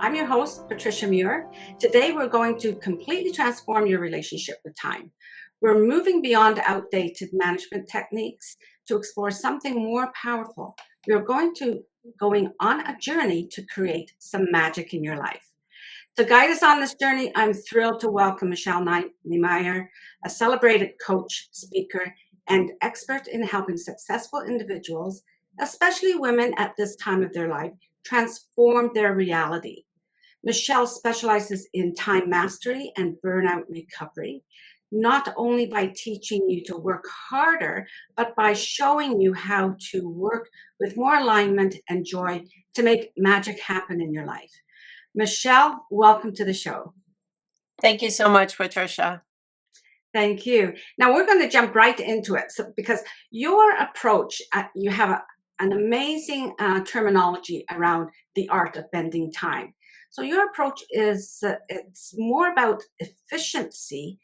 I'm your host, Patricia Muir. Today, we're going to completely transform your relationship with time. We're moving beyond outdated management techniques to explore something more powerful. You're going on a journey to create some magic in your life. To guide us on this journey, I'm thrilled to welcome Michelle Niemeyer, a celebrated coach, speaker, and expert in helping successful individuals, especially women at this time of their life, transform their reality. Michelle specializes in time mastery and burnout recovery, not only by teaching you to work harder, but by showing you how to work with more alignment and joy to make magic happen in your life. Michelle, welcome to the show. Thank you so much, Patricia. Thank you. Now we're going to jump right into it because your approach, you have an amazing terminology around the art of bending time. So your approach is it's more about efficiency.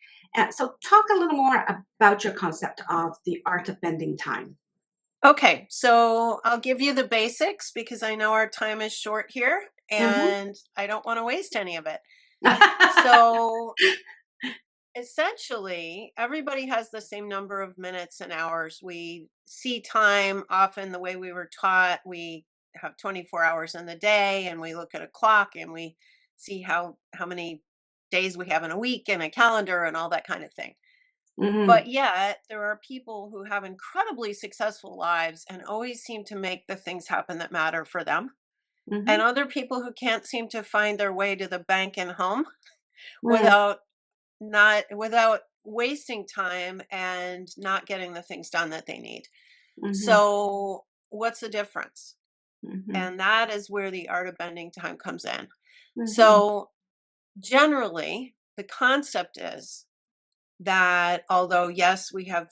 So talk a little more about your concept of the art of bending time. Okay, so I'll give you the basics because I know our time is short here and I don't want to waste any of it. So essentially, everybody has the same number of minutes and hours. We see time often the way we were taught. We have 24 hours in the day and we look at a clock and we see how many days we have in a week and a calendar and all that kind of thing. But yet there are people who have incredibly successful lives and always seem to make the things happen that matter for them. And other people who can't seem to find their way to the bank and home without wasting time and not getting the things done that they need. So what's the difference? And that is where the art of bending time comes in. So generally, the concept is that although, yes, we have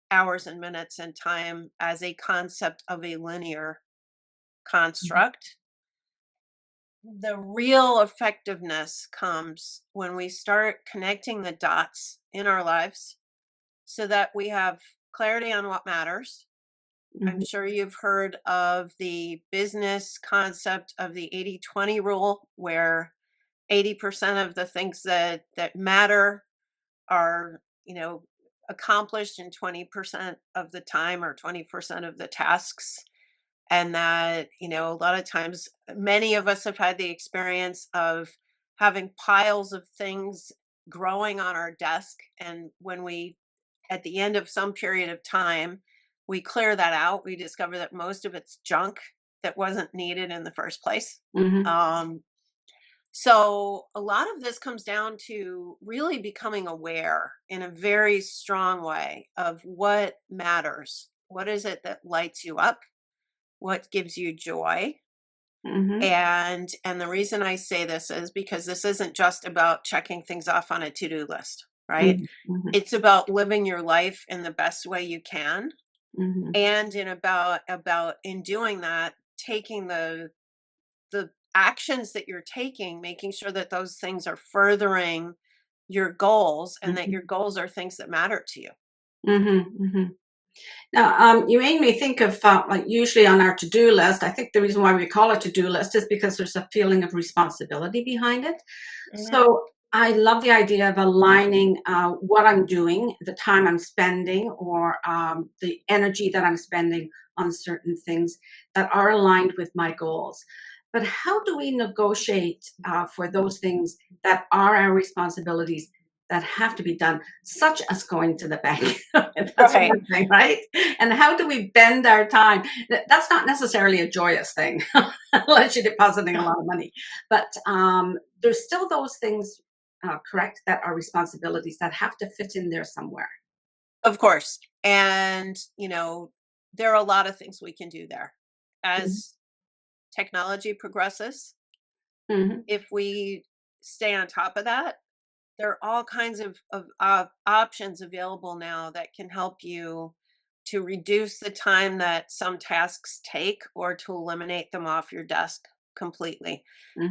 hours and minutes and time as a concept of a linear construct, the real effectiveness comes when we start connecting the dots in our lives so that we have clarity on what matters. I'm sure you've heard of the business concept of the 80-20 rule, where 80% of the things that matter are, accomplished in 20% of the time or 20% of the tasks. And that, a lot of times, many of us have had the experience of having piles of things growing on our desk. And when we, at the end of some period of time, we clear that out, we discover that most of it's junk that wasn't needed in the first place. So a lot of this comes down to really becoming aware in a very strong way of what matters. What is it that lights you up? What gives you joy? And the reason I say this is because this isn't just about checking things off on a to-do list, right? It's about living your life in the best way you can. And in doing that, taking the actions that you're taking, making sure that those things are furthering your goals and that your goals are things that matter to you. Now, you made me think of like usually on our to-do list. I think the reason why we call it to-do list is because there's a feeling of responsibility behind it. So I love the idea of aligning what I'm doing, the time I'm spending, or the energy that I'm spending on certain things that are aligned with my goals. But how do we negotiate for those things that are our responsibilities that have to be done, such as going to the bank? That's one thing, right? And how do we bend our time? That's not necessarily a joyous thing, unless you're depositing a lot of money. But there's still those things, correct, that are responsibilities that have to fit in there somewhere. Of course. And, there are a lot of things we can do there. As technology progresses, if we stay on top of that, there are all kinds of options available now that can help you to reduce the time that some tasks take or to eliminate them off your desk completely.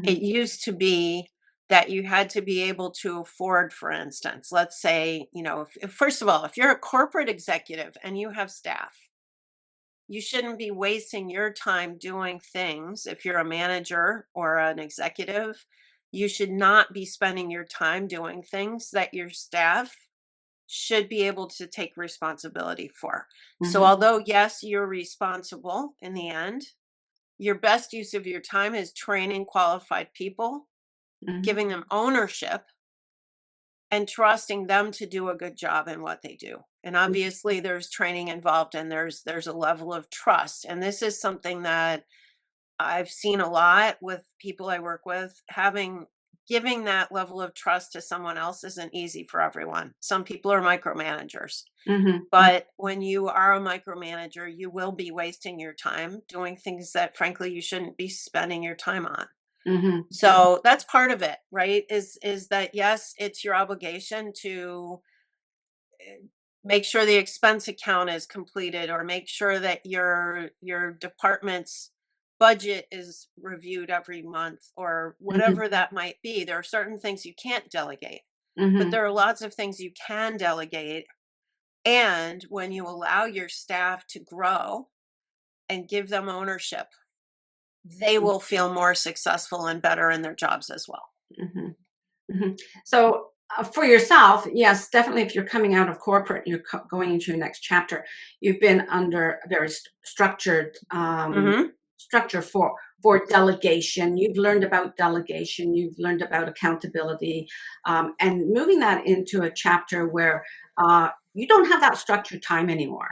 It used to be that you had to be able to afford, for instance, let's say, first of all, if you're a corporate executive and you have staff, you shouldn't be wasting your time doing things. If you're a manager or an executive, you should not be spending your time doing things that your staff should be able to take responsibility for. So, although, yes, you're responsible in the end, your best use of your time is training qualified people, giving them ownership, and trusting them to do a good job in what they do. And obviously there's training involved, and there's a level of trust. And this is something that I've seen a lot with people I work with. Giving that level of trust to someone else isn't easy for everyone. Some people are micromanagers. But when you are a micromanager, you will be wasting your time doing things that frankly you shouldn't be spending your time on. So that's part of it, right? Is that, yes, it's your obligation to make sure the expense account is completed, or make sure that your department's budget is reviewed every month, or whatever that might be. There are certain things you can't delegate, but there are lots of things you can delegate. And when you allow your staff to grow and give them ownership, they will feel more successful and better in their jobs as well. So for yourself, yes, definitely. If you're coming out of corporate, you're going into your next chapter. You've been under a very structured structure for delegation. You've learned about delegation. You've learned about accountability, and moving that into a chapter where you don't have that structured time anymore.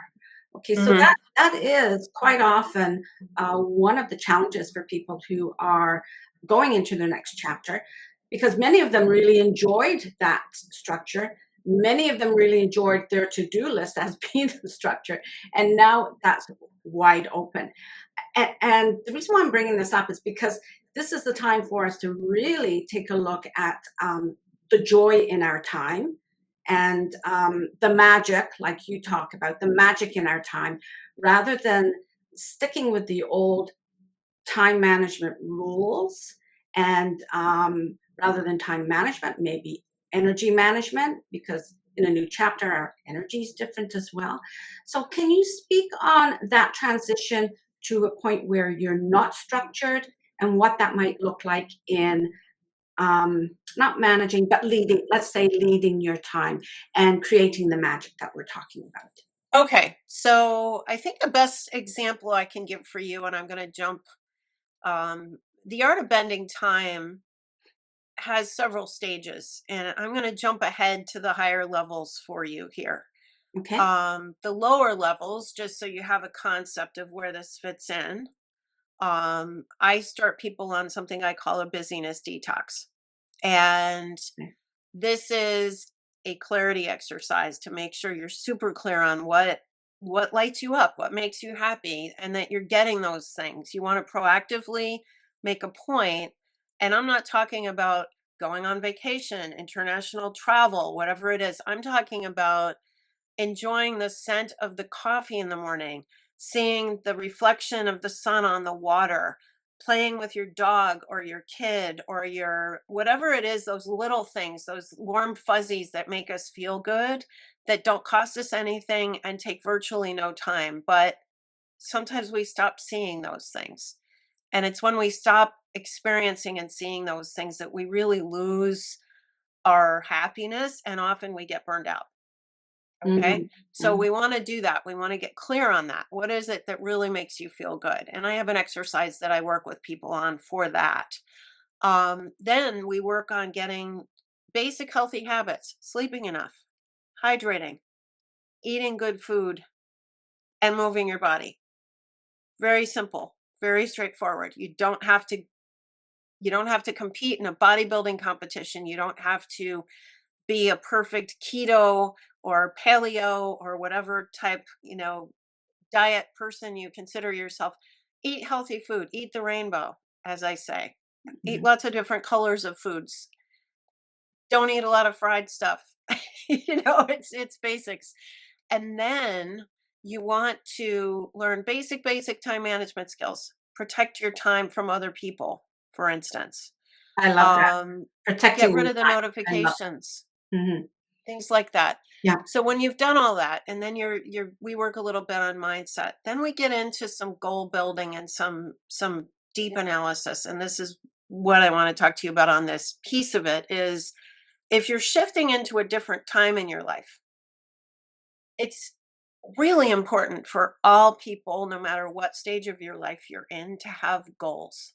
Okay, so that is quite often one of the challenges for people who are going into the next chapter, because many of them really enjoyed that structure. Many of them really enjoyed their to-do list as being the structure, and now that's wide open. And the reason why I'm bringing this up is because this is the time for us to really take a look at the joy in our time, and the magic, like you talk about, the magic in our time, rather than sticking with the old time management rules, and rather than time management, maybe energy management, because in a new chapter, our energy is different as well. So can you speak on that transition to a point where you're not structured, and what that might look like in not managing, but leading, let's say leading your time and creating the magic that we're talking about? Okay, so I think the best example I can give for you, and I'm going to jump, the art of bending time has several stages, and I'm going to jump ahead to the higher levels for you here. Okay. The lower levels, just so you have a concept of where this fits in, I start people on something I call a busyness detox. And this is a clarity exercise to make sure you're super clear on what lights you up, what makes you happy, and that you're getting those things. You want to proactively make a point, and I'm not talking about going on vacation, international travel, whatever it is. I'm talking about enjoying the scent of the coffee in the morning, seeing the reflection of the sun on the water, playing with your dog or your kid or your whatever it is, those little things, those warm fuzzies that make us feel good, that don't cost us anything and take virtually no time. But sometimes we stop seeing those things. And it's when we stop experiencing and seeing those things that we really lose our happiness, and often we get burned out. Okay. So we want to do that. We want to get clear on that. What is it that really makes you feel good? And I have an exercise that I work with people on for that. Then we work on getting basic healthy habits, sleeping enough, hydrating, eating good food, and moving your body. Very simple, very straightforward. You don't have to compete in a bodybuilding competition. You don't have to be a perfect keto or paleo or whatever type, diet person you consider yourself. Eat healthy food, eat the rainbow, as I say. Eat lots of different colors of foods. Don't eat a lot of fried stuff. It's basics. And then you want to learn basic time management skills. Protect your time from other people, for instance. I love that. Get Protecting rid your of the time. I love notifications. it. things like that. Yeah. So when you've done all that, and then we work a little bit on mindset, then we get into some goal building and some deep analysis. And this is what I want to talk to you about on this piece of it is if you're shifting into a different time in your life, it's really important for all people, no matter what stage of your life you're in, to have goals.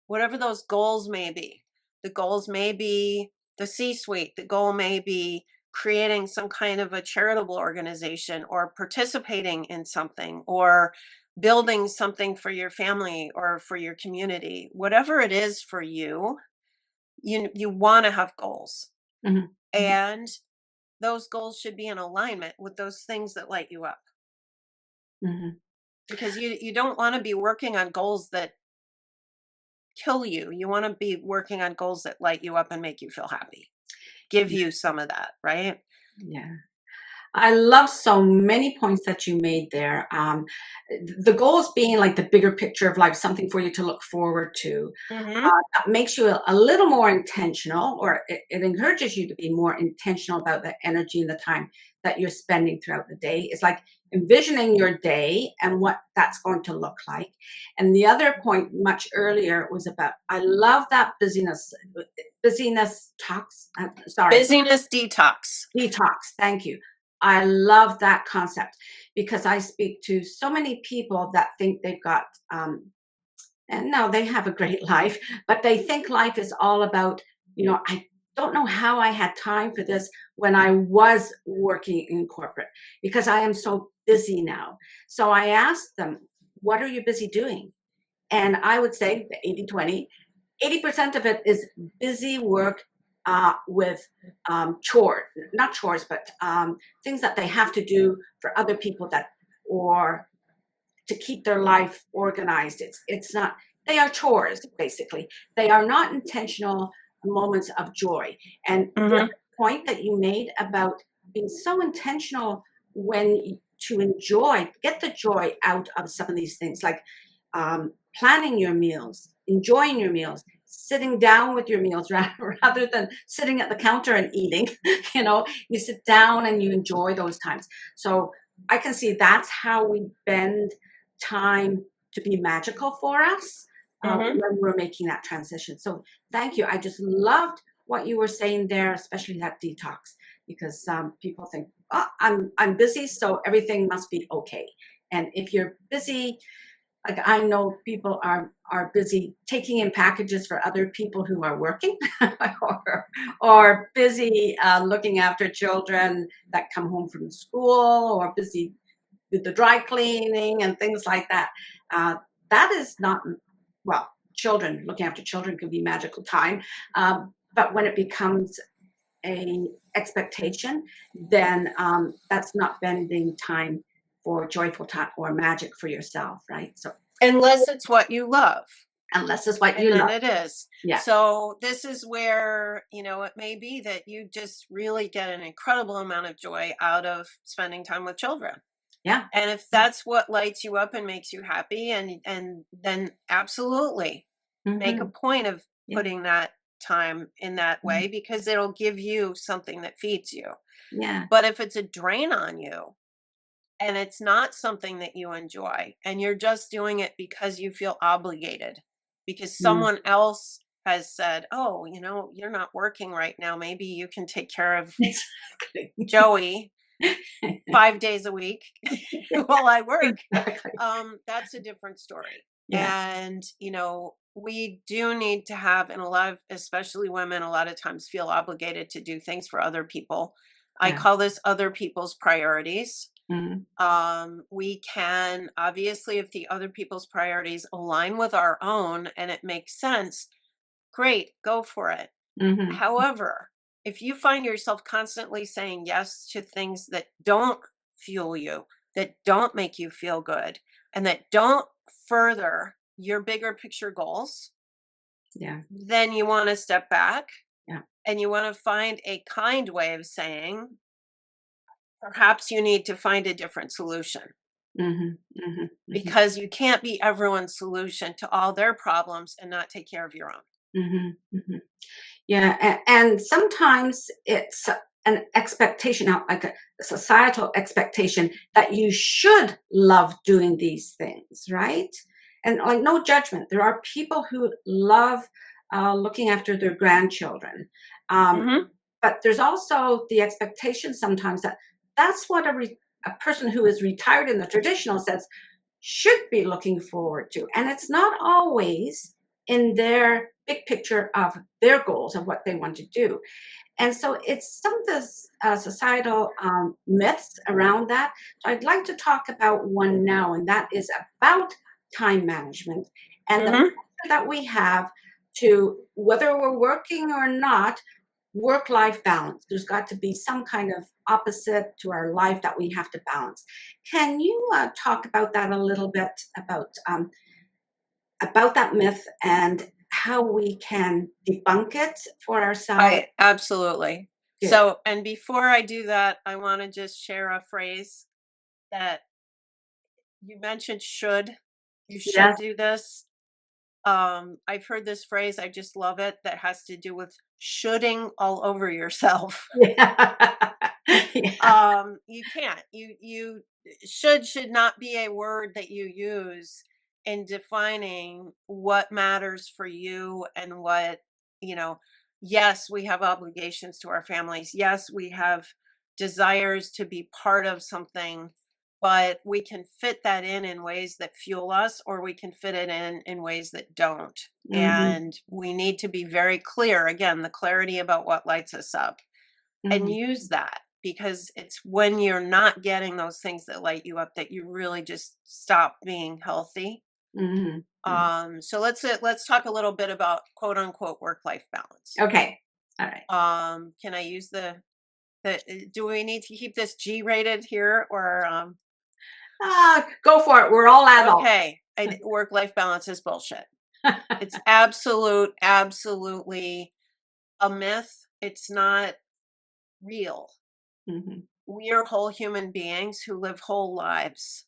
Whatever those goals may be. The goals may be the C suite, the goal may be creating some kind of a charitable organization or participating in something or building something for your family or for your community. Whatever it is for you, you want to have goals. Mhm. And those goals should be in alignment with those things that light you up. Mhm. Because you don't want to be working on goals that kill you. You want to be working on goals that light you up and make you feel happy. Give you some of that, right? Yeah. I love so many points that you made there. The goals being like the bigger picture of life, something for you to look forward to. Mhm. That makes you a little more intentional, or it encourages you to be more intentional about the energy and the time that you're spending throughout the day. It's like envisioning your day and what that's going to look like. And the other point much earlier was about, I love that busyness talks. Sorry, Busyness detox. detox. Thank you. I love that concept because I speak to so many people that think they've got and no, they have a great life, but they think life is all about, I don't know how I had time for this when I was working in corporate because I am so busy now. So I asked them, what are you busy doing? And I would say the 80-20, 80% of it is busy work with chores, not chores, but things that they have to do for other people or to keep their life organized. It's not, they are chores, basically. They are not intentional moments of joy. And the Mhm. other point that you made about being so intentional to get the joy out of some of these things, like planning your meals, enjoying your meals, sitting down with your meals rather than sitting at the counter and eating. You sit down and you enjoy those times. So I can see that's how we bend time to be magical for us Mhm. when we're making that transition. So thank you. I just loved what you were saying there, especially that detox, because people think, oh, I'm busy, so everything must be okay. And if you're busy, like I know people are busy taking in packages for other people who are working, or busy looking after children that come home from school, or busy with the dry cleaning and things like that. Uh, that is not, well, children, looking after children can be magical time. But when it becomes a expectation, then that's not bending time for joyful time or magic for yourself, right? So Unless it's what you love. unless it's what And you then love. it is. Yeah. So this is where, it may be that you just really get an incredible amount of joy out of spending time with children. Yeah. And if that's what lights you up and makes you happy, and then absolutely make a Hmm. point of Yeah. putting that time in that way because it'll give you something that feeds you. Yeah. But if it's a drain on you and it's not something that you enjoy and you're just doing it because you feel obligated, because Mm. someone else has said, "Oh, you're not working right now. Maybe you can take care of Exactly. Joey 5 days a week while I work." Exactly. That's a different story. Yeah. And, we do need to have, and a lot of, especially women, a lot of times feel obligated to do things for other people. I Yeah. call this other people's priorities. Hmm. We can, obviously, if the other people's priorities align with our own and it makes sense, great, go for it. Hmm. However, if you find yourself constantly saying yes to things that don't fuel you, that don't make you feel good, and that don't further your bigger picture goals, Yeah. then you want to step back Yeah. and you want to find a kind way of saying, perhaps you need to find a different solution Hmm. Hmm. Hmm. because you can't be everyone's solution to all their problems and not take care of your own. Hmm. Hmm. Yeah, and sometimes it's an expectation out, like a societal expectation that you should love doing these things, right? And like no judgment. There are people who love looking after their grandchildren. Um, Hmm. but there's also the expectation sometimes that that's what a person who is retired in the traditional sense should be looking forward to. And it's not always in their big picture of their goals of what they want to do. And so it's some of this societal myths around that. So I'd like to talk about one now, and that is about time management and the Hmm. pressure that we have to, whether we're working or not, work life balance. There's got to be some kind of opposite to our life that we have to balance. Can you talk about that a little bit about that myth and how we can debunk it for ourselves? I absolutely. Good. So, and before I do that, I want to just share a phrase that you mentioned should. You should Yes. do this. I've heard this phrase, I just love it, that has to do with shoulding all over yourself. Yeah. Yeah. You can't. You should not be a word that you use in defining what matters for you and what, you know, yes, we have obligations to our families. Yes, we have desires to be part of something, but we can fit that in ways that fuel us, or we can fit it in ways that don't. Mhm, And we need to be very clear, again, the clarity about what lights us up, and mhm, use that, because it's when you're not getting those things that light you up that you really just stop being healthy. mhm, mhm. So let's talk a little bit about quote unquote work life balance. Okay. Alright. Can I use do we need to keep this G rated here, or Go for it. We're all adults. okay, work life balance is bullshit. It's absolutely a myth. It's not real. Mhm, We are whole human beings who live whole lives.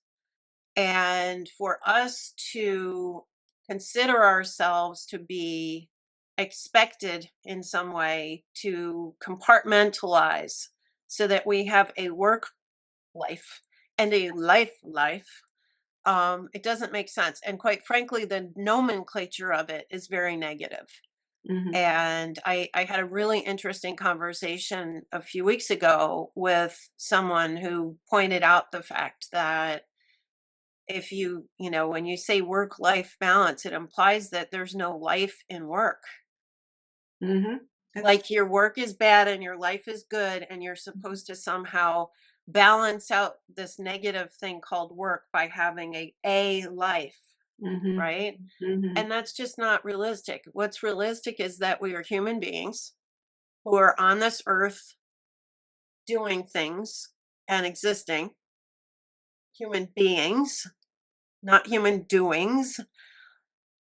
And for us to consider ourselves to be expected in some way to compartmentalize so that we have a work life and a life, it doesn't make sense. And quite frankly, the nomenclature of it is very negative. mhm, And I had a really interesting conversation a few weeks ago with someone who pointed out the fact that if when you say work life balance, it implies that there's no life in work. mhm. That's Like your work is bad and your life is good, and you're supposed to somehow balance out this negative thing called work by having a life, mhm, right? mhm, And that's just not realistic. What's realistic is that we are human beings who are on this earth doing things and existing, human beings, not human doings.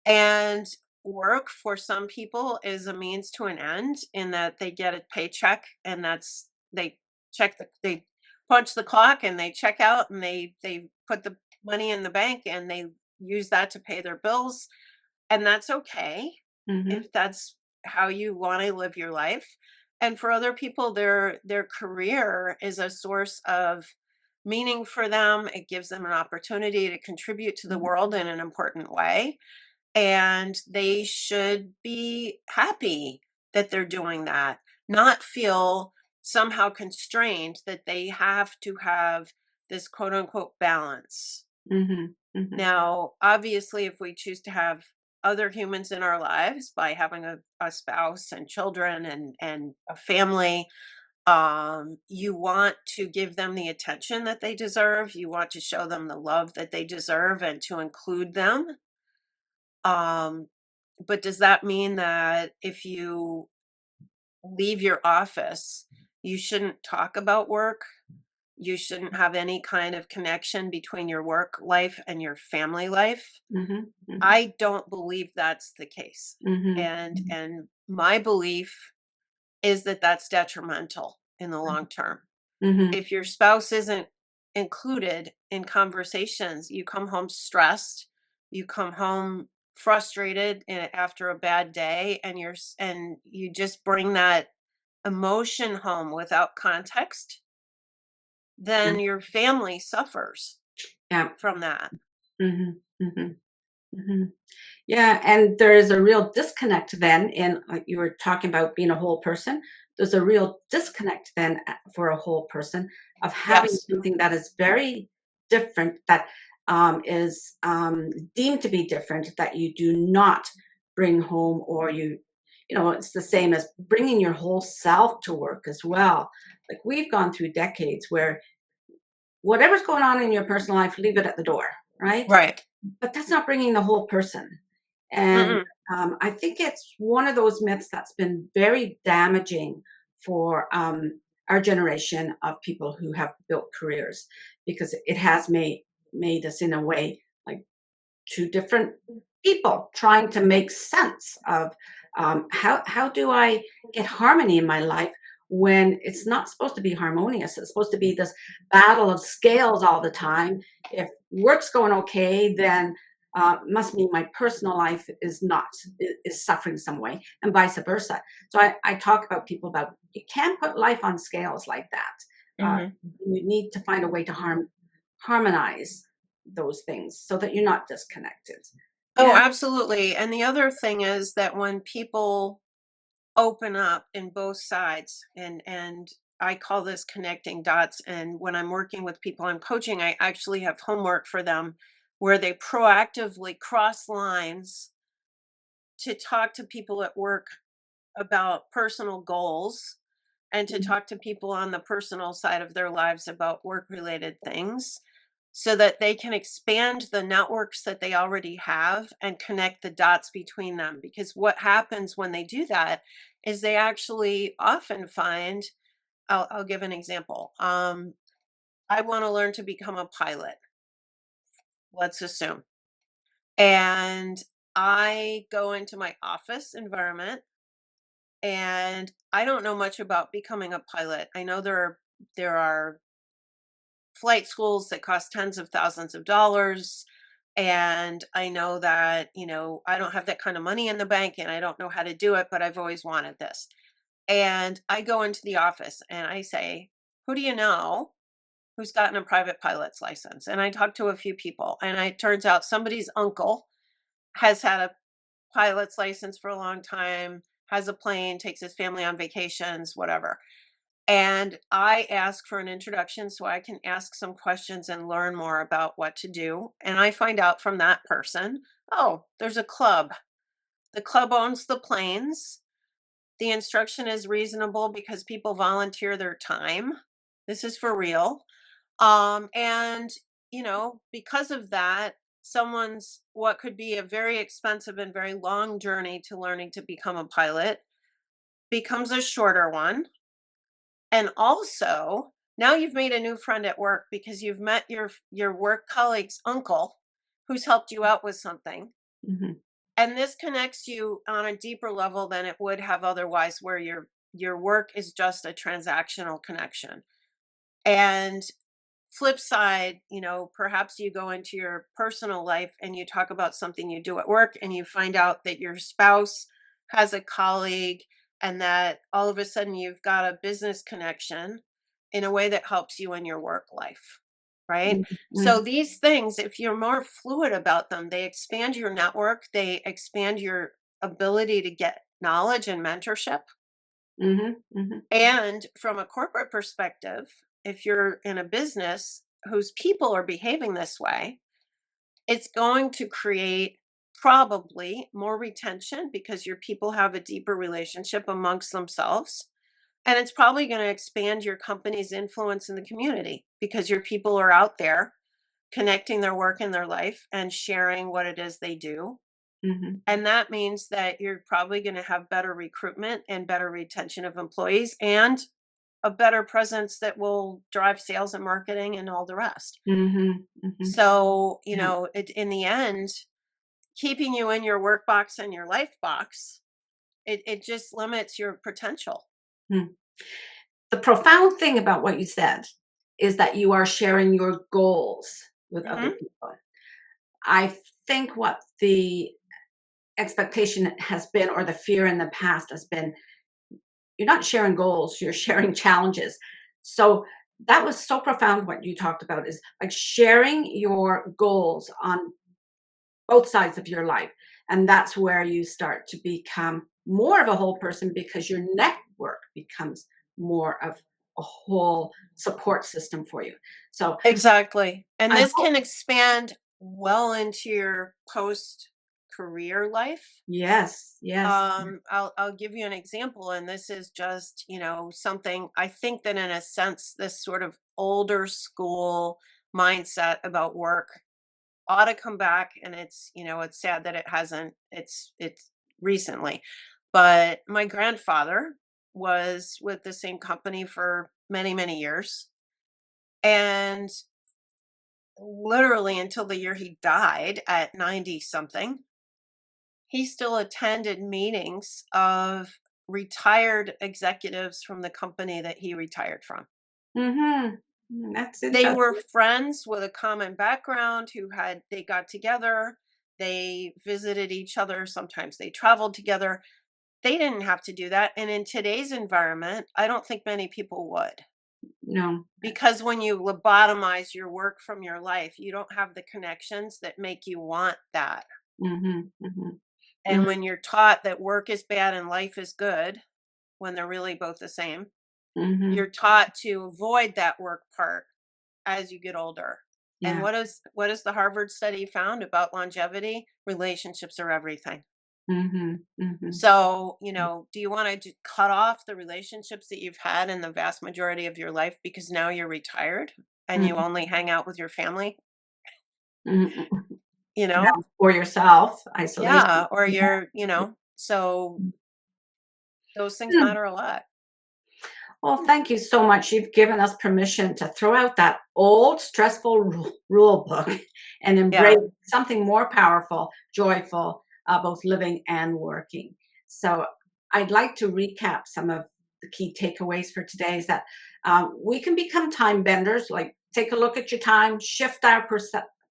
And work for some people is a means to an end, in that they get a paycheck, and that's they punch the clock and they check out, and they put the money in the bank and they use that to pay their bills, and that's okay mhm, if that's how you want to live your life. And for other people, their career is a source of meaning for them. It gives them an opportunity to contribute to the mhm, world in an important way, and they should be happy that they're doing that, not feel somehow constrained that they have to have this quote unquote balance. mhm, mhm, Now, obviously, if we choose to have other humans in our lives by having a spouse and children and a family, you want to give them the attention that they deserve. You want to show them the love that they deserve and to include them. Um, but does that mean that if you leave your office, you shouldn't talk about work? You shouldn't have any kind of connection between your work life and your family life? mhm, mhm, I don't believe that's the case. mhm, And my belief is that that's detrimental in the long term. mhm, If your spouse isn't included in conversations, you come home stressed, you come home frustrated after a bad day, and and you just bring emotion home without context, then your family suffers Yeah. from that. Mhm. Mhm. Mhm. Yeah, and there is a real disconnect then in, like you were talking about being a whole person. There's a real disconnect then for a whole person of having Yes. something that is very different, that is deemed to be different, that you do not bring home, or it's the same as bringing your whole self to work as well. Like we've gone through decades where whatever's going on in your personal life, leave it at the door, right? Right. But that's not bringing the whole person. And Mm-mm. I think it's one of those myths that's been very damaging for our generation of people who have built careers, because it has made us in a way like two different people trying to make sense of how do I get harmony in my life when it's not supposed to be harmonious. It's supposed to be this battle of scales all the time. If work's going okay, then must mean my personal life is not is suffering some way, and vice versa. So I talk about people about you can't put life on scales like that. Mhm. You need to find a way to harmonize those things so that you're not disconnected. Oh, Yeah. absolutely. And the other thing is that when people open up in both sides, and I call this connecting dots, and when I'm working with people I'm coaching, I actually have homework for them where they proactively cross lines to talk to people at work about personal goals, and to talk to people on the personal side of their lives about work related things, so that they can expand the networks that they already have and connect the dots between them. Because what happens when they do that is they actually often find, I'll give an example. I want to learn to become a pilot, let's assume. And I go into my office environment, and I don't know much about becoming a pilot. I know there are flight schools that cost tens of thousands of dollars, and I know that, I don't have that kind of money in the bank, and I don't know how to do it, but I've always wanted this. And I go into the office and I say, "Who do you know who's gotten a private pilot's license?" And I talk to a few people, and it turns out somebody's uncle has had a pilot's license for a long time, has a plane, takes his family on vacations, whatever. And I ask for an introduction so I can ask some questions and learn more about what to do. And I find out from that person, oh, there's a club. The club owns the planes. The instruction is reasonable because people volunteer their time. This is for real. And, because of that, someone's what could be a very expensive and very long journey to learning to become a pilot becomes a shorter one. And also, now you've made a new friend at work because you've met your work colleague's uncle who's helped you out with something. Mhm. And this connects you on a deeper level than it would have otherwise, where your work is just a transactional connection. And flip side, perhaps you go into your personal life and you talk about something you do at work, and you find out that your spouse has a colleague, and that all of a sudden you've got a business connection in a way that helps you in your work life. Right. Mhm. So Mhm. these things, if you're more fluid about them, they expand your network, they expand your ability to get knowledge and mentorship. Mhm. Mhm. And from a corporate perspective, if you're in a business whose people are behaving this way, it's going to create probably more retention because your people have a deeper relationship amongst themselves. And it's probably going to expand your company's influence in the community because your people are out there connecting their work and their life and sharing what it is they do. Mhm. And that means that you're probably going to have better recruitment and better retention of employees, and a better presence that will drive sales and marketing and all the rest. Mhm. Mhm. So, Yeah. in the end, keeping you in your work box and your life box, it just limits your potential. Mm. The profound thing about what you said is that you are sharing your goals with other Hmm. people. I think what the expectation has been, or the fear in the past has been, you're not sharing goals, you're sharing challenges. So that was so profound what you talked about, is like sharing your goals on both sides of your life. And that's where you start to become more of a whole person, because your network becomes more of a whole support system for you. So Exactly. And I this hope, can expand well into your post career life. yes, yes. I'll give you an example, and this is just, something I think that in a sense, this sort of older school mindset about work ought to come back, and it's sad that it hasn't. It's recently. But my grandfather was with the same company for many, many years. And literally until the year he died at 90 something, he still attended meetings of retired executives from the company that he retired from. Mm-hmm. That's They were interesting. friends with a common background they got together, they visited each other, sometimes they traveled together. They didn't have to do that. And in today's environment, I don't think many people would. No. Because when you lobotomize your work from your life, you don't have the connections that make you want that. Mm-hmm. Mm-hmm. And when you're taught that work is bad and life is good, when they're really both the same, Mm-hmm. you're taught to avoid that work part as you get older. And Yeah. what is the Harvard study found about longevity? Relationships are everything. Mm-hmm. Mm-hmm. So, do you want to cut off the relationships that you've had in the vast majority of your life because now you're retired and you Mm-hmm. only hang out with your family? Mm-hmm. You Yeah. know? For yourself, isolation. Yeah, or Yeah. so those things Hmm. matter a lot. Well, thank you so much. You've given us permission to throw out that old stressful rule book and embrace Yeah. something more powerful, joyful, both living and working. So I'd like to recap some of the key takeaways for today, is that we can become time benders, like take a look at your time, shift our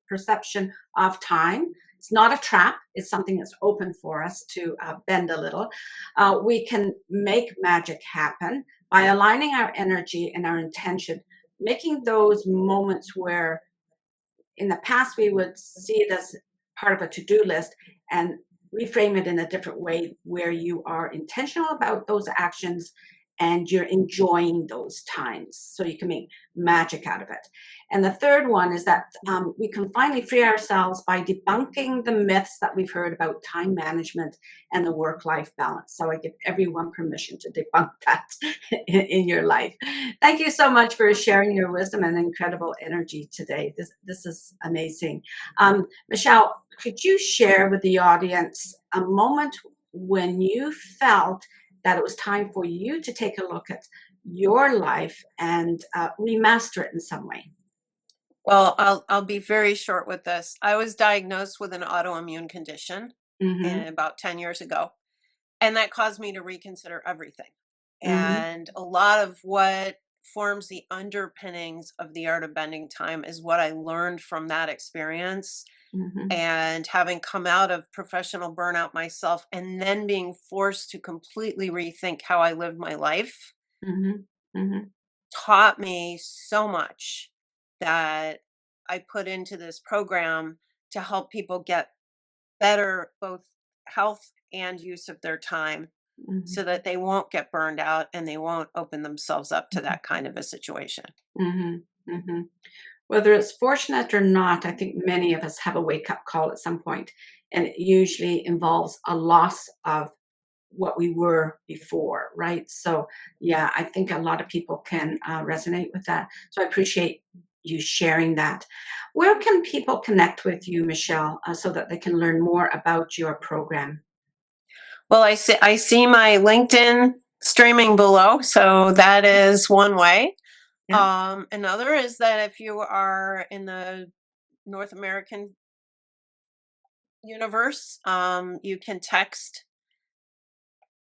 perception of time. It's not a trap, it's something that's open for us to bend a little. We can make magic happen by aligning our energy and our intention, making those moments where in the past we would see it as part of a to-do list, and reframe it in a different way where you are intentional about those actions and you're enjoying those times, so you can make magic out of it. And the third one is that we can finally free ourselves by debunking the myths that we've heard about time management and the work-life balance. So I give everyone permission to debunk that in your life. Thank you so much for sharing your wisdom and incredible energy today. This is amazing. Michelle, could you share with the audience a moment when you felt that it was time for you to take a look at your life and remaster it in some way? Well, I'll be very short with this. I was diagnosed with an autoimmune condition Mm-hmm. about 10 years ago, and that caused me to reconsider everything. Mm-hmm. And a lot of what forms the underpinnings of the art of bending time is what I learned from that experience. Mm-hmm. And having come out of professional burnout myself and then being forced to completely rethink how I live my life Mm-hmm. Mm-hmm. taught me so much that I put into this program to help people get better both health and use of their time Mm-hmm. so that they won't get burned out and they won't open themselves up to that kind of a situation. Mm-hmm. Mm-hmm. Whether it's fortunate or not, I think many of us have a wake up call at some point, and it usually involves a loss of what we were before, right? So, yeah, I think a lot of people can resonate with that. So, I appreciate you sharing that. Where can people connect with you, Michelle, so that they can learn more about your program? Well, I see my LinkedIn streaming below, so that is one way. Yeah. Another is that if you are in the North American universe, you can text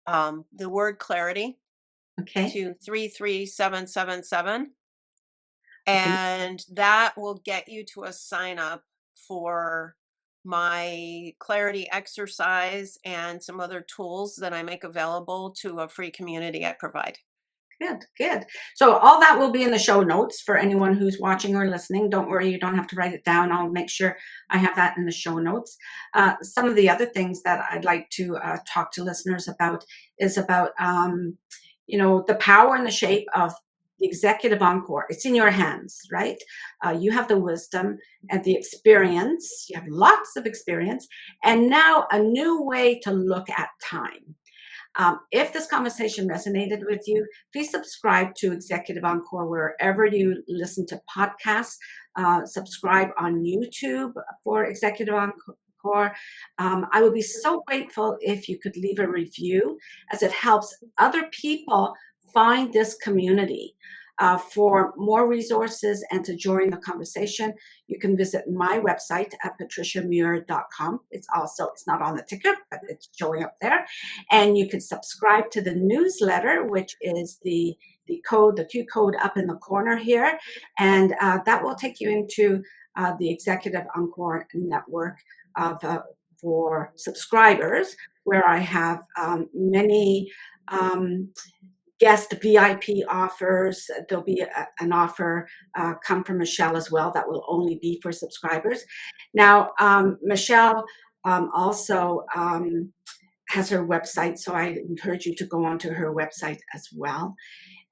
the word clarity Okay. to 33777, Okay. and that will get you to a sign up for my clarity exercise, and some other tools that I make available to a free community I provide. Good, good. So all that will be in the show notes for anyone who's watching or listening. Don't worry, you don't have to write it down. I'll make sure I have that in the show notes. Some of the other things that I'd like to talk to listeners about is about, the power and the shape of the executive encore. It's in your hands, right? You have the wisdom and the experience. You have lots of experience, and now a new way to look at time. If this conversation resonated with you, please subscribe to Executive Encore wherever you listen to podcasts. Subscribe on YouTube for Executive Encore. I would be so grateful if you could leave a review, as it helps other people find this community. For more resources and to join the conversation, you can visit my website at patriciamuir.com. It's not on the ticker, but it's showing up there. And you can subscribe to the newsletter, which is the Q code up in the corner here. And that will take you into the Executive Encore network for subscribers, where I have many guest VIP offers. There'll be an offer come from Michelle as well that will only be for subscribers. Now, Michelle also has her website, so I encourage you to go onto her website as well.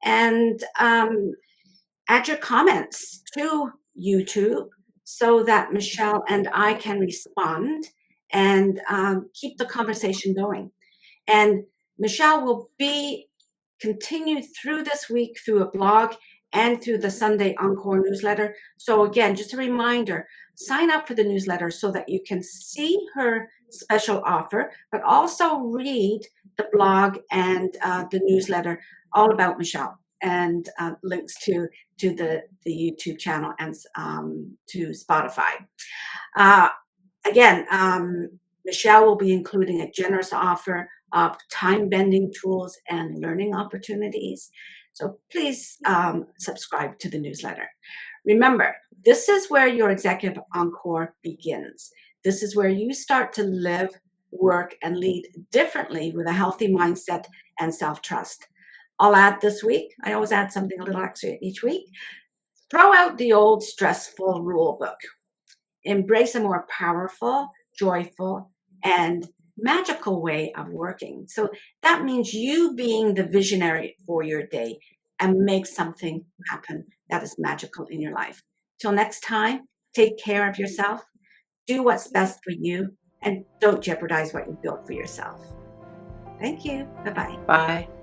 And add your comments to YouTube so that Michelle and I can respond and keep the conversation going. And Michelle will continue through this week through a blog and through the Sunday Encore newsletter. So again, just a reminder, sign up for the newsletter so that you can see her special offer, but also read the blog and the newsletter all about Michelle, and links to the YouTube channel and to Spotify. Again, Michelle will be including a generous offer of time-bending tools and learning opportunities. So please subscribe to the newsletter. Remember, this is where your Executive Encore begins. This is where you start to live, work, and lead differently with a healthy mindset and self-trust. I'll add this week, I always add something a little extra each week. Throw out the old stressful rule book. Embrace a more powerful, joyful, and magical way of working. So that means you being the visionary for your day and make something happen that is magical in your life. Till next time, take care of yourself, do what's best for you, and don't jeopardize what you built for yourself. Thank you. Bye-bye. Bye.